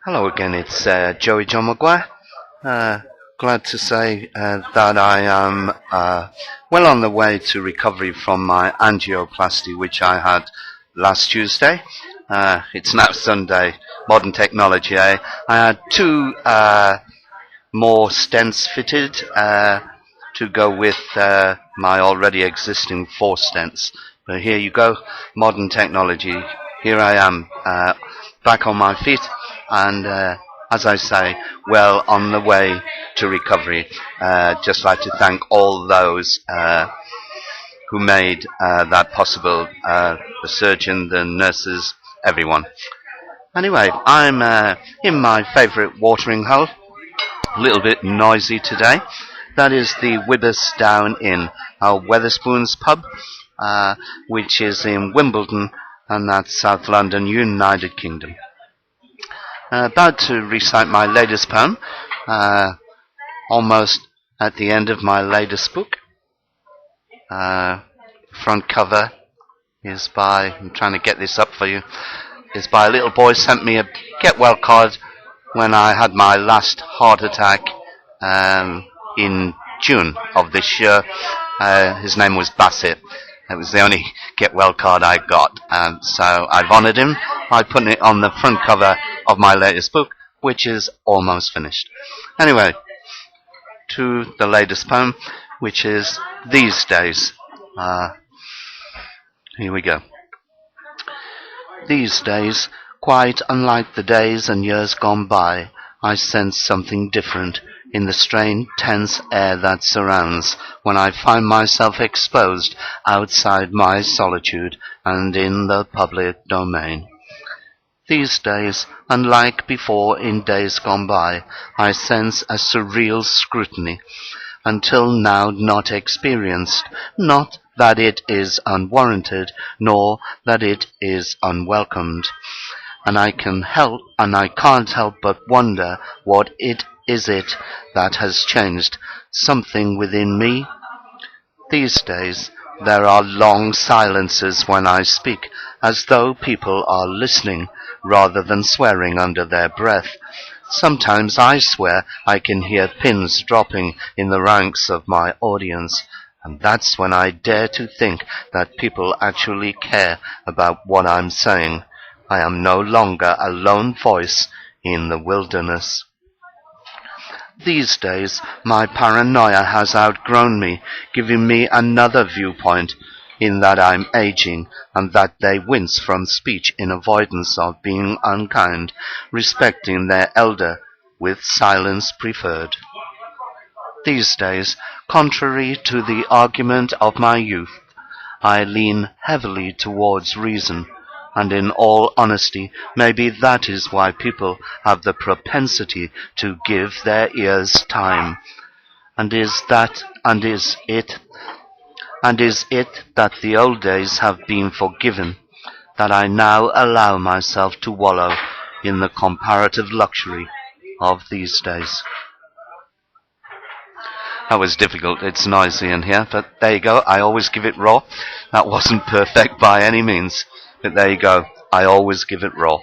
Hello again, it's Joey John Maguire. Uh, Glad to say that I am well on the way to recovery from my angioplasty, which I had last Tuesday. It's now Sunday, modern technology, eh? I had two more stents fitted to go with my already existing four stents. But here you go, modern technology. Here I am, back on my feet, and as I say, well on the way to recovery. Just like to thank all those who made that possible, the surgeon, the nurses, everyone. Anyway, I'm in my favourite watering hole, a little bit noisy today. That is the Wibbersdown Inn, our Weatherspoons pub, which is in Wimbledon, and that's South London, United Kingdom. About to recite my latest poem, almost at the end of my latest book. Front cover is by, I'm trying to get this up for you, is by a little boy sent me a get well card when I had my last heart attack in June of this year. His name was Bassett. It was the only get well card I got, so I've honoured him by putting it on the front cover of my latest book, which is almost finished. Anyway, to the latest poem, which is These Days. Here we go. These days, quite unlike the days and years gone by, I sense something different in the strained, tense air that surrounds when I find myself exposed outside my solitude and in the public domain. These days, unlike before in days gone by, I sense a surreal scrutiny, until now not experienced, not that it is unwarranted, nor that it is unwelcomed. And I can't help but wonder what it that has changed something within me. These days there are long silences when I speak, as though people are listening rather than swearing under their breath. Sometimes I swear I can hear pins dropping in the ranks of my audience, and that's when I dare to think that people actually care about what I'm saying. I am no longer a lone voice in the wilderness. These days, my paranoia has outgrown me, giving me another viewpoint, in that I'm aging, and that they wince from speech in avoidance of being unkind, respecting their elder, with silence preferred. These days, contrary to the argument of my youth, I lean heavily towards reason, and in all honesty, maybe that is why people have the propensity to give their ears time. And is it that the old days have been forgiven, that I now allow myself to wallow in the comparative luxury of these days? That was difficult. It's noisy in here, but there you go. I always give it raw. That wasn't perfect by any means, but there you go. I always give it raw.